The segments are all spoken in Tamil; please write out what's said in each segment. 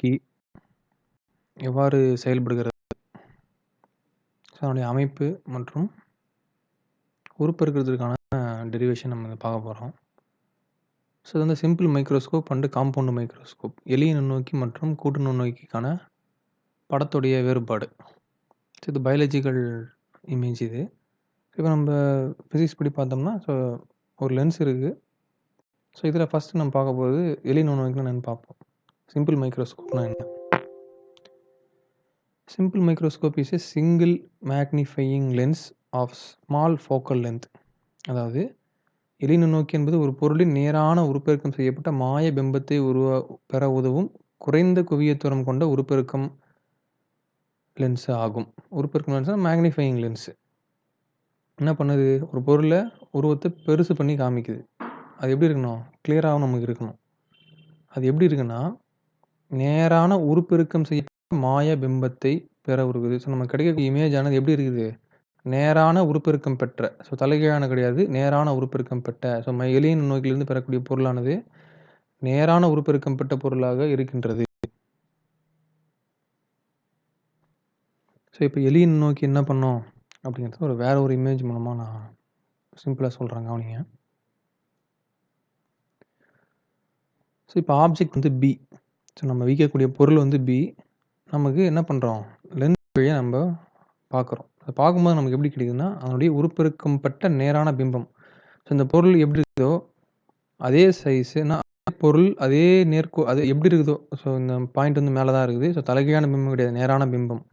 நுண்ணோக்கி எவ்வாறு செயல்படுகிறது? அதனுடைய அமைப்பு மற்றும் உருப்பெருக்கத்திற்கான டெரிவேஷன் நம்ம இதை பார்க்க போகிறோம். ஸோ இது வந்து simple microscope and compound microscope, எளிய நுண்ணோக்கி மற்றும் கூட்டு நுண்ணோக்கிக்கான படத்துடைய வேறுபாடு. ஸோ இது பயாலஜிக்கல் இமேஜ் இது. இப்போ நம்ம ஃபிசிக்ஸ் படி பார்த்தோம்னா, ஸோ ஒரு லென்ஸ் இருக்குது. ஸோ இதில் ஃபஸ்ட்டு நம்ம பார்க்க போகிறது எளிய நுண்ணோக்கினா என்னென்னு பார்ப்போம். சிம்பிள் மைக்ரோஸ்கோப்னா என்ன? Simple microscope is a single magnifying lens of small focal length. அதாவது எளிய நுண்ணோக்கி என்பது ஒரு பொருளின் நேரான உருப்பெருக்கம் செய்யப்பட்ட மாய பிம்பத்தை பெற உதவும் குறைந்த குவியத்தூரம் கொண்ட உருப்பெருக்கம் லென்ஸ் ஆகும். உருப்பெருக்கம் லென்ஸ் மேக்னிஃபையிங் லென்ஸ் என்ன பண்ணுது? ஒரு பொருளை உருவத்தை பெருசு பண்ணி காமிக்குது. அது எப்படி இருக்கணும்? கிளியராகவும் நமக்கு இருக்கணும். அது எப்படி இருக்குன்னா, நேரான உருப்பெருக்கம் செய்ய மாய பிம்பத்தை பெற உருகுது. ஸோ நம்ம கிடைக்கக்கூடிய இமேஜ் ஆனது எப்படி இருக்குது? நேரான உருப்பெருக்கம் பெற்ற, ஸோ தலைகீழான கிடையாது, நேரான உருப்பெருக்கம் பெற்ற. ஸோ எளிய நுண்ணோக்கிலிருந்து பெறக்கூடிய பொருளானது நேரான உருப்பெருக்கம் பெற்ற பொருளாக இருக்கின்றது. ஸோ இப்போ எளிய நுண்ணோக்கி என்ன பண்ணோம் அப்படிங்கிறது வேற ஒரு இமேஜ் மூலமாக நான் சிம்பிளாக சொல்கிறேன், கவனிங்க. ஸோ இப்போ ஆப்ஜெக்ட் வந்து பி. ஸோ நம்ம வைக்கக்கூடிய பொருள் வந்து பி. நமக்கு என்ன பண்ணுறோம்? லென்ஸ் வழியாக நம்ம பார்க்குறோம். அதை பார்க்கும்போது நமக்கு எப்படி கிடைக்குதுன்னா, அதனுடைய உருப்பெருக்கம் பட்ட நேரான பிம்பம். ஸோ இந்த பொருள் எப்படி இருக்குதோ அதே சைஸுனா பொருள் அதே அது எப்படி இருக்குதோ, ஸோ இந்த பாயிண்ட் வந்து மேலே தான் இருக்குது. ஸோ தலைகீழான பிம்பம் கிடையாது, நேரான பிம்பம்.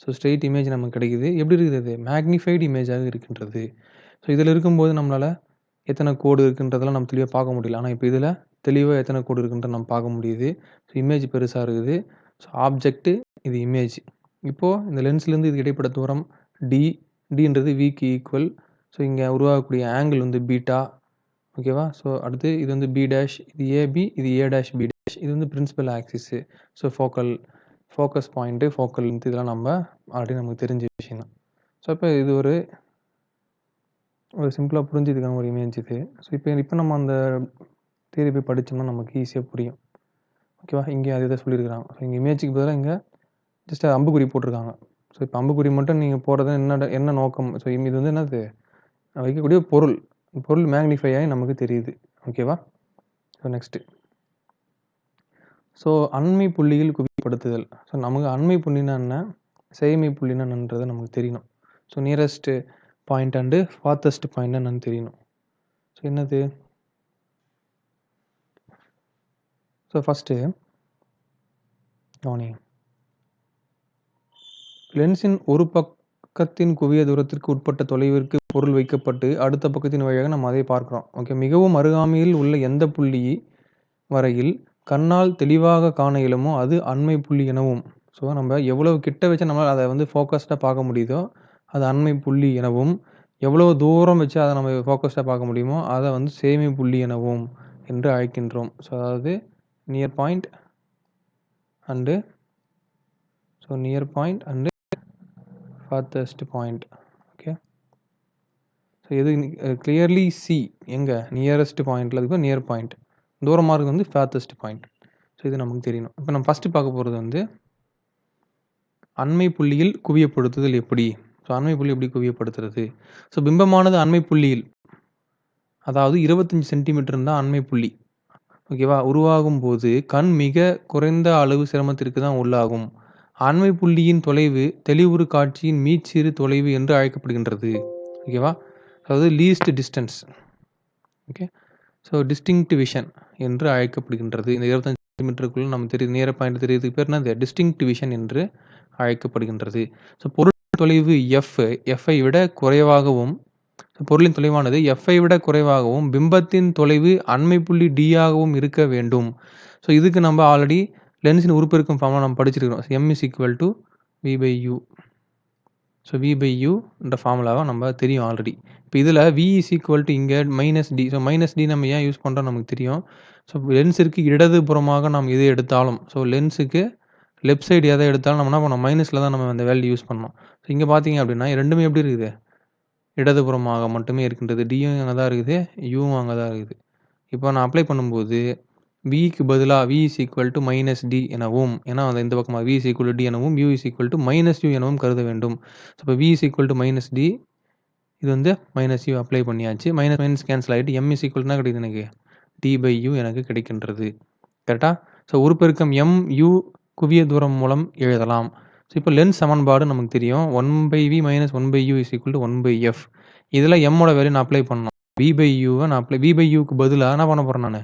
ஸோ ஸ்ட்ரெயிட் இமேஜ் நமக்கு கிடைக்குது. எப்படி இருக்குது? அது மேக்னிஃபைடு இமேஜாக இருக்கின்றது. ஸோ இதில் இருக்கும்போது நம்மளால் எத்தனை கோடு இருக்குன்றதெல்லாம் நம்ம தெளிவாக பார்க்க முடியல. ஆனால் இப்போ இதில் தெளிவாக எத்தனை கோடு இருக்குன்றத நம்ம பார்க்க முடியுது. ஸோ இமேஜ் பெருசாக இருக்குது. ஸோ ஆப்ஜெக்ட்டு, இது இமேஜ். இப்போது இந்த லென்ஸ்லேருந்து இது இடைப்பட்ட தூரம் டி. டின்றது விக்கு ஈக்குவல். ஸோ இங்கே உருவாகக்கூடிய ஆங்கிள் வந்து பீட்டா. ஓகேவா? ஸோ அடுத்து இது வந்து பி டேஷ், இது ஏபி, இது ஏ டேஷ் பி டேஷ். இது வந்து principal axis. So focus point, focal length, இதெல்லாம் நம்ம ஆல்ரெடி நமக்கு தெரிஞ்ச விஷயம் தான். ஸோ இப்போ இது ஒரு சிம்பிளாக புரிஞ்சதுக்கான ஒரு இமேஜ் இது. ஸோ இப்போ நம்ம அந்த தியரி போய் படித்தோம்னா நமக்கு ஈஸியாக புரியும். ஓகேவா? இங்கே அதே தான் சொல்லியிருக்கிறாங்க. ஸோ இங்கே இமேஜுக்கு பதிலாக இங்கே ஜஸ்ட் அம்புக்குறி போட்டிருக்காங்க. ஸோ இப்போ அம்புக்குறி மட்டும் நீங்கள் போடுறது என்ன நோக்கம்? ஸோ இது வந்து என்னது? வைக்கக்கூடிய பொருள் மேக்னிஃபை ஆகி நமக்கு தெரியுது. ஓகேவா? ஸோ நெக்ஸ்ட்டு, ஸோ அண்மை புள்ளியில் குவிப்படுத்துதல். ஸோ நமக்கு அண்மை புள்ளினா என்ன, செய்மை புள்ளினா என்னன்றதை நமக்கு தெரியணும். So nearest point and farthest point என்னன்னு தெரியணும். ஸோ என்னது? ஸோ ஃபஸ்ட்டு கவனிங்க. லென்ஸின் ஒரு பக்கத்தின் குவிய தூரத்திற்கு உட்பட்ட தொலைவிற்கு பொருள் வைக்கப்பட்டு அடுத்த பக்கத்தின் வழியாக நம்ம அதை பார்க்குறோம். ஓகே, மிகவும் அருகாமையில் உள்ள எந்த புள்ளி வரையில் கண்ணால் தெளிவாக காண இயலுமோ அது அண்மை புள்ளி எனவும், ஸோ நம்ம எவ்வளவு கிட்ட வச்சு நம்மளால் அதை வந்து ஃபோக்கஸ்டாக பார்க்க முடியுதோ அது அண்மை புள்ளி எனவும், எவ்வளவு தூரம் வச்சு அதை நம்ம ஃபோக்கஸ்டாக பார்க்க முடியுமோ அதை வந்து சேமை புள்ளி எனவும் என்று அழைக்கின்றோம். ஸோ அதாவது near point and farthest point. Okay, so எது கிளியர்லி சி எங்கே நியரஸ்ட் பாயிண்டில் இருக்கும், நியர் பாயிண்ட். தூரமாக இருக்குது வந்து farthest பாயிண்ட். ஸோ இது நமக்கு தெரியணும். இப்போ நம்ம ஃபஸ்ட்டு பார்க்க போகிறது வந்து அண்மை புள்ளியில் குவியப்படுத்துதல் எப்படி. ஸோ அண்மை புள்ளி எப்படி குவியப்படுத்துறது? ஸோ பிம்பமானது அண்மை புள்ளியில், அதாவது 25 சென்டிமீட்டர் தான் அண்மை புள்ளி. ஓகேவா? உருவாகும் போது கண் மிக குறைந்த அளவு சிரமத்திற்கு தான் உள்ளாகும். அண்மை புள்ளியின் தொலைவு தெளிவுறு காட்சியின் மீச்சிறு தொலைவு என்று அழைக்கப்படுகின்றது. ஓகேவா? அதாவது least distance. Okay, so distinct vision என்று அழைக்கப்படுகின்றது. இந்த 25 சென்டிமீட்டருக்குள்ள நம்ம தெரியுது நியர் பாயிண்ட் தெரியுதுக்கு பேர் என்னது? டிஸ்டிங்க்ட் விஷன் என்று அழைக்கப்படுகின்றது. ஸோ பொருள் தொலைவு எஃப்ஐ விட குறைவாகவும், பொருளின் தொலைவானது எஃப்ஐ விட குறைவாகவும் பிம்பத்தின் தொலைவு அண்மை புள்ளி டி ஆகவும் இருக்க வேண்டும். ஸோ இதுக்கு நம்ம ஆல்ரெடி லென்ஸின் உருப்பெருக்கம் ஃபார்முலா நம்ம படிச்சிருக்கிறோம். M is equal to V by U. So V by U என்ற ஃபார்முலாவை நம்ம தெரியும் ஆல்ரெடி. இப்போ இதில் வி இஸ் ஈக்குவல் டு இங்கே minus D. So minus D நம்ம ஏன் யூஸ் பண்ணுறோம் நமக்கு தெரியும். ஸோ லென்ஸிற்கு இடதுபுறமாக நம்ம எது எடுத்தாலும், ஸோ லென்ஸுக்கு லெஃப்ட் சைடு எதை எடுத்தாலும் நம்ம என்ன பண்ணோம்? மைனஸில் தான் நம்ம அந்த வேல்யூ யூஸ் பண்ணோம். ஸோ இங்கே பார்த்தீங்க அப்படின்னா ரெண்டுமே எப்படி இருக்குது? இடதுபுறமாக மட்டுமே இருக்கின்றது. டியும் அங்கே தான் இருக்குது, யூவும் அங்கே தான் இருக்குது. இப்போ நான் அப்ளை பண்ணும்போது விக்கு பதிலாக v is equal to minus D எனவும், ஏன்னா அந்த இந்த பக்கமாக v is equal to D எனவும் u is equal to minus U எனவும் கருத வேண்டும். ஸோ இப்போ v is equal to minus D, இது வந்து மைனஸ் யூ அப்ளை பண்ணியாச்சு. மைனஸ் மைனஸ் கேன்சல் ஆகிட்டு m இஸ் ஈக்குவல்னா கிடைக்குது எனக்கு டி பை யூ எனக்கு கிடைக்கின்றது. கரெக்டாக? ஸோ உருப்பெருக்கம் m u குவிய தூரம் மூலம் எழுதலாம். ஸோ இப்போ லென்ஸ் சமன்பாடு நமக்கு தெரியும். 1/v minus 1/u is equal to 1/f. இதில் m ஓட வேல்யூ நான் அப்ளை பண்ணணும். v பை யூவை நான் v பை யூக்கு பதிலாக என்ன பண்ண போகிறேன் நான்?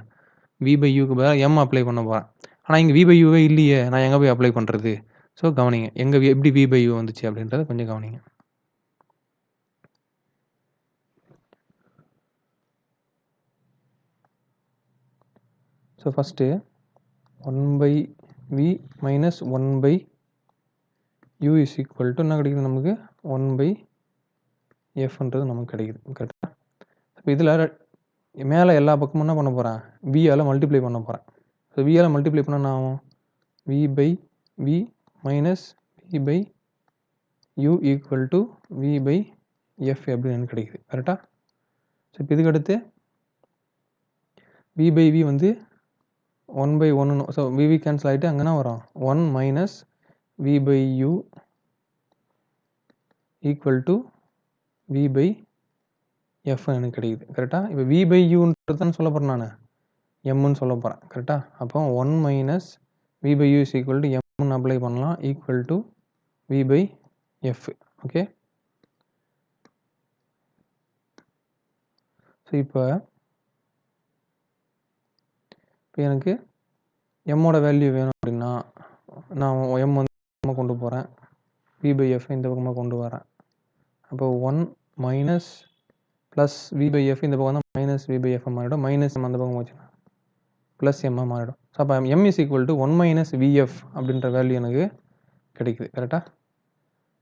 v பை யூக்கு பதிலாக m அப்ளை பண்ண போகிறேன். ஆனால் இங்கே v பை யூவே இல்லையே, நான் எங்கே போய் அப்ளை பண்ணுறது? ஸோ கவனிங்க, எப்படி v பை யூ வந்துச்சு அப்படின்றத கொஞ்சம் கவனிங்க. So first 1/v minus 1/u is equal to என்ன கிடைக்குது நமக்கு? 1/fன்றது நமக்கு கிடைக்குது. கரெக்டாக? இப்போ இதில் மேலே எல்லா பக்கமும் என்ன பண்ண போகிறேன்? v-ஆல் மல்டிப்ளை பண்ண போகிறேன். ஸோ v-ஆல் மல்டிப்ளை பண்ணால் என்ன ஆகும்? v by v minus v by u equal to v by f அப்படின்னு எனக்கு கிடைக்குது. கரெக்டாக? ஸோ இப்போ இதுக்கடுத்து v பை v வந்து 1/1. ஸோ v கேன்சல் ஆகிட்டு அங்கே என்ன வரும்? 1 minus v by u equal to v by f எனக்கு கிடைக்குது. கரெக்டாக? இப்போ v பை யூன்றது தான் சொல்ல போகிறேன் நான், எம்ன்னு சொல்ல போகிறேன். கரெக்டாக? அப்போ 1 minus v by U is equal to எம்ன்னு அப்ளை பண்ணலாம், equal to v by f. Okay? So இப்போ எனக்கு எம்மோட வேல்யூ வேணும் அப்படின்னா நான் m வந்து கொண்டு போகிறேன், v பை f இந்த பக்கமாக கொண்டு வரேன். அப்போ 1 minus plus v by f இந்த பக்கம் தான் மைனஸ் v பை f மாறிடும், மைனஸ் m அந்த பக்கம் வச்சுன்னா ப்ளஸ் m மாறிடும். ஸோ அப்போ m is equal to 1 minus vf அப்படின்ற வேல்யூ எனக்கு கிடைக்குது. கரெக்டாக?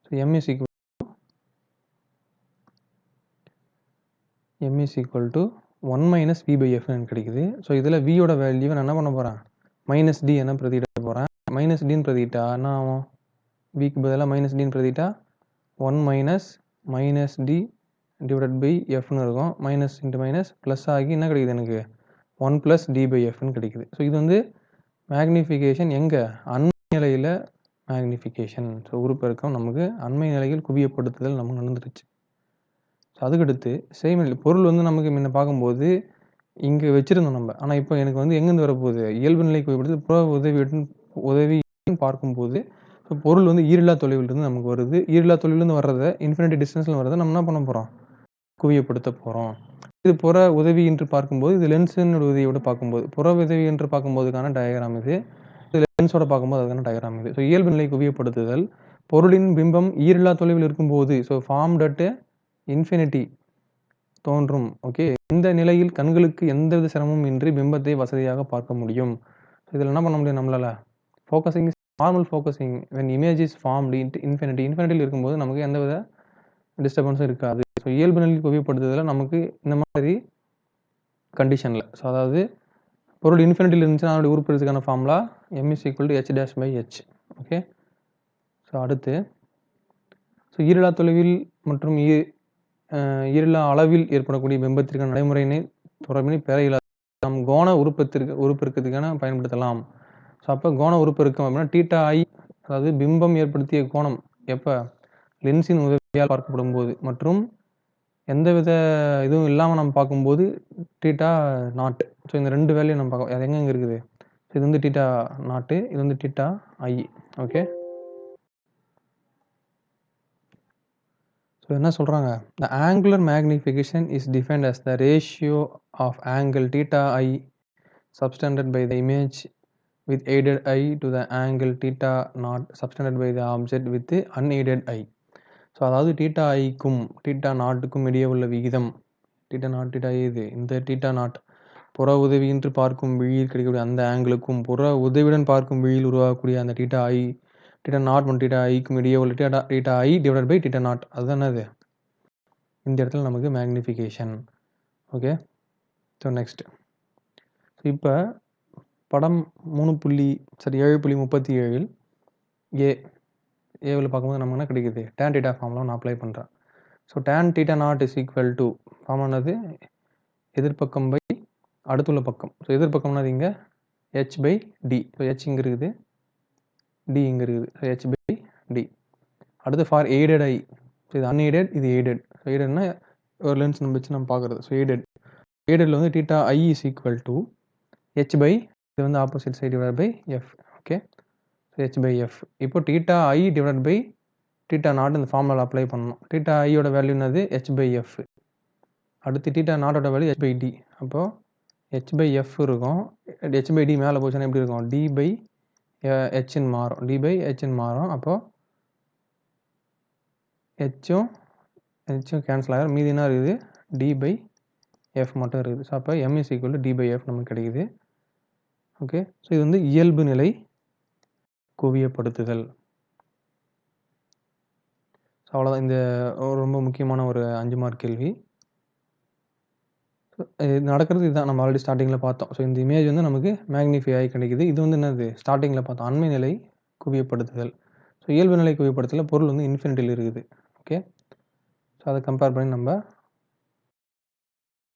So m is equal to 1 minus v by f எனக்கு கிடைக்குது. ஸோ இதில் v-யோட வேல்யூவை நான் என்ன பண்ண போகிறேன்? மைனஸ் டி என்ன பிரதியிட போகிறேன். மைனஸ் டின்னு பிரதிட்டா என்ன ஆகும்? விக்கு பதிலாக மைனஸ் டின்னு பிரதிட்டா 1 மைனஸ் டி டிவைடட் பை எஃப்னு இருக்கும். மைனஸ் இன்ட்டு மைனஸ் ப்ளஸ் ஆகி என்ன கிடைக்குது எனக்கு? 1 ப்ளஸ் டி பை எஃப்னு கிடைக்குது. ஸோ இது வந்து மேக்னிஃபிகேஷன் எங்கே? அண்மை நிலையில் மேக்னிஃபிகேஷன். ஸோ உருப்பெருக்கம் நமக்கு அண்மை நிலையில் குவியப்படுத்துதல் நமக்கு நடந்துருச்சு. ஸோ அதுக்கடுத்து செய்முறை பொருள் வந்து நமக்கு முன்ன பார்க்கும்போது இங்கே வச்சுருந்தோம் நம்ம. ஆனால் இப்போ எனக்கு வந்து எங்கேருந்து வரப்போகுது? இயல்பு நிலை குவியப்படுது புற உதவின்னு பார்க்கும்போது ஸோ பொருள் வந்து ஈரில்லா தொலைவிலிருந்து நமக்கு வருது. ஈரில்லா தொலைவிலிருந்து வர்றதை இன்ஃபினிட்டி டிஸ்டன்ஸில் வர்றதை நம்ம என்ன பண்ண போகிறோம்? குவியப்படுத்த போகிறோம். இது புற உதவி என்று பார்க்கும்போது, இது லென்ஸினோட உதவியோடு பார்க்கும்போது, புற உதவி என்று பார்க்கும்போதுக்கான டயக்ராம் இது, இது லென்ஸோட பார்க்கும்போது அதுக்கான டயக்ராம் இது. ஸோ இயல்பு நிலை குவியப்படுத்துதல் பொருளின் பிம்பம் ஈரில்லா தொலைவில் இருக்கும்போது ஸோ ஃபார்ம்ட் அட் இன்ஃபினிட்டி தோன்றும். ஓகே, இந்த நிலையில் கண்களுக்கு எந்தவித சிரமமும் இன்றி பிம்பத்தை வசதியாக பார்க்க முடியும். இதில் என்ன பண்ண முடியும் நம்மளால்? Focusing is normal focusing when image is formed இன்ஃபினிட்டியில் இருக்கும்போது நமக்கு எந்தவித டிஸ்டர்பன்ஸும் இருக்காது. ஸோ இயல்பு நிலையில் குவியப்படுத்துதல் நமக்கு இந்த மாதிரி கண்டிஷனில், ஸோ அதாவது பொருள் இன்ஃபினிட்டியில் இருந்துச்சுன்னா அதனுடைய உருப்பெருக்கத்துக்கான formula m is equal to h dash by h. Okay, so அடுத்து ஸோ ஈரில்லா தொலைவில் மற்றும் ஈரில்லா அளவில் ஏற்படக்கூடிய பிம்பத்திற்கான நடைமுறையினை தொடர்பினை பெற இயலாது. நாம் கோண உருப்பெருக்கத்துக்கான பயன்படுத்தலாம். ஸோ அப்போ கோண உருப்பெருக்கம் அப்படின்னா தீட்டா ஐ, அதாவது பிம்பம் ஏற்படுத்திய கோணம் எப்போ? லென்ஸின் உதவியால் பார்க்கப்படும் போது மற்றும் எந்தவித இதுவும் இல்லாமல் நம்ம பார்க்கும்போது தீட்டா நாட். ஸோ இந்த ரெண்டு வேல்யூ நம்ம பார்க்க அது எங்கே இருக்குது? இது வந்து தீட்டா நாட்டு, இது வந்து தீட்டா ஐ. ஓகே, ஸோ என்ன சொல்கிறாங்க? The angular magnification is defined as the ratio of angle theta I subtended by the image with aided eye to the angle theta naught subtended by the object with the unaided eye. So அதாவது தீட்டா ஐக்கும் தீட்டா நாட்டுக்கும் இடையே உள்ள விகிதம் தீட்டா நாட் தீட்டா இது இந்த தீட்டா நாட் புற உதவியின்றி பார்க்கும் விழியில் கிடைக்கக்கூடிய அந்த ஆங்கிளுக்கும் புற உதவியுடன் பார்க்கும் விழியில் உருவாகக்கூடிய அந்த தீட்டா ஐ தீட்டா நாட் மற்றும் தீட்டா ஐக்கும் இடையே உள்ள theta I divided by theta naught, அதுதான் என்னது? இந்த இடத்துல நமக்கு மேக்னிஃபிகேஷன். ஓகே, ஸோ நெக்ஸ்ட் இப்போ படம் 7.37 ஏவில் பார்க்கும்போது நமக்கு என்ன கிடைக்குது? tan தீட்டா ஃபார்முலா நான் அப்ளை பண்ணுறேன். So tan theta naught is equal to ஃபார்முலானது எதிர்பக்கம் பை அடுத்துள்ள பக்கம். ஸோ எதிர்பக்கம்னா இங்கே h by D. So h இங்கே இருக்குது, டி இங்கே இருக்குது. So h by D. அடுத்து ஃபார் எய்டட் ஐ. ஸோ இது அன்எய்டட், இது எய்டட். ஸோ எய்டட்னா ஒரு லென்ஸ் நம்ம வச்சு நம்ம பார்க்குறது. ஸோ எய்டடில் வந்து theta I is equal to h by, இது வந்து opposite side divide by F. Okay, so h by F. இப்போ theta I divide by theta naught இந்த ஃபார்முலா அப்ளை பண்ணணும். தீட்டா ஐயோட வேல்யூ என்னது? h by F. அடுத்து தீட்டா நாட்டோட வேல்யூ h பை டி. அப்போது h பை எஃப் இருக்கும், h பை டி மேலே போச்சுன்னா எப்படி இருக்கும்? டி பை ஹெச்ன்னு மாறும், டி பை ஹெச்ன்னு மாறும். அப்போது ஹெச்சும் கேன்சல் ஆகிடும், மீதி என்ன இருக்குது? டி பை எஃப் மட்டும் இருக்குது. ஸோ அப்போ M is equal to D by F நமக்கு கிடைக்குது. ஓகே, ஸோ இது வந்து இயல்பு நிலை குவியப்படுத்துதல். ஸோ அவ்வளோதான். இந்த ரொம்ப முக்கியமான ஒரு 5 மார்க் கேள்வி. இது நடக்கிறது இதுதான், நம்ம ஆல்ரெடி ஸ்டார்டிங்கில் பார்த்தோம். ஸோ இந்த இமேஜ் வந்து நமக்கு மேக்னிஃபை ஆகி கிடைக்குது. இது வந்து என்னது? ஸ்டார்டிங்கில் பார்த்தோம், அண்மை நிலை குவியப்படுத்துதல். ஸோ இயல்பு நிலை குவியப்படுத்தல பொருள் வந்து இன்ஃபினிட்டியில் இருக்குது. ஓகே, ஸோ அதை கம்பேர் பண்ணி நம்ம